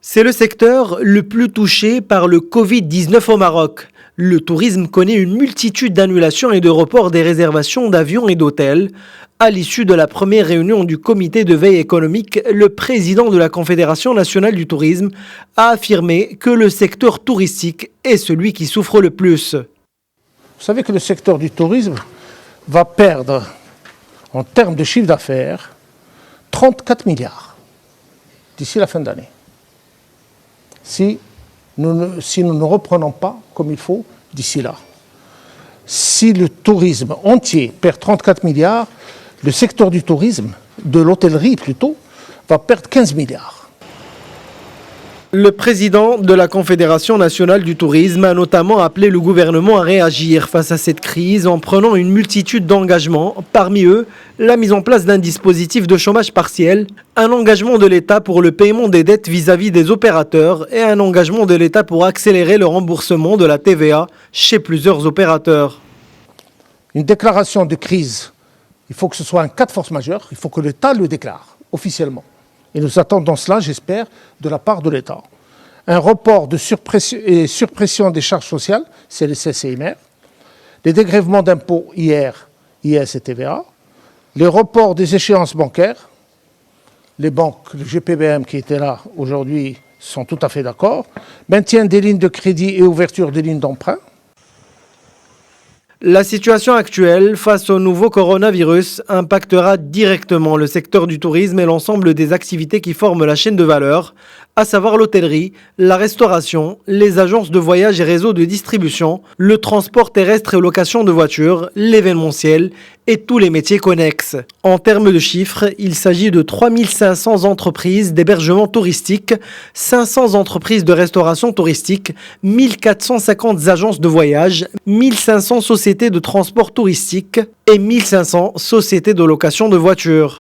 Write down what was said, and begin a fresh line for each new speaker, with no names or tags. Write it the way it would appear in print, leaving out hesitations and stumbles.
C'est le secteur le plus touché par le Covid-19 au Maroc. Le tourisme connaît une multitude d'annulations et de reports des réservations d'avions et d'hôtels. À l'issue de la première réunion du comité de veille économique, le président de la Confédération nationale du tourisme a affirmé que le secteur touristique est celui qui souffre le plus.
Vous savez que le secteur du tourisme va perdre, en termes de chiffre d'affaires, 34 milliards d'ici la fin d'année. Si nous ne reprenons pas comme il faut d'ici là. Si le tourisme entier perd 34 milliards, le secteur du tourisme, de l'hôtellerie plutôt, va perdre 15 milliards.
Le président de la Confédération nationale du tourisme a notamment appelé le gouvernement à réagir face à cette crise en prenant une multitude d'engagements, parmi eux la mise en place d'un dispositif de chômage partiel, un engagement de l'État pour le paiement des dettes vis-à-vis des opérateurs et un engagement de l'État pour accélérer le remboursement de la TVA chez plusieurs opérateurs.
Une déclaration de crise, il faut que ce soit un cas de force majeure, il faut que l'État le déclare officiellement. Et nous attendons cela, j'espère, de la part de l'État. Un report de surpression des charges sociales, CLSS et IMR, les dégrèvements d'impôts IR, IS et TVA, les reports des échéances bancaires, les banques, le GPBM qui était là aujourd'hui sont tout à fait d'accord, maintien des lignes de crédit et ouverture des lignes d'emprunt.
La situation actuelle face au nouveau coronavirus impactera directement le secteur du tourisme et l'ensemble des activités qui forment la chaîne de valeur, à savoir l'hôtellerie, la restauration, les agences de voyage et réseaux de distribution, le transport terrestre et location de voitures, l'événementiel et tous les métiers connexes. En termes de chiffres, il s'agit de 3500 entreprises d'hébergement touristique, 500 entreprises de restauration touristique, 1450 agences de voyage, 1500 sociétés de transport touristique et 1500 sociétés de location de voitures.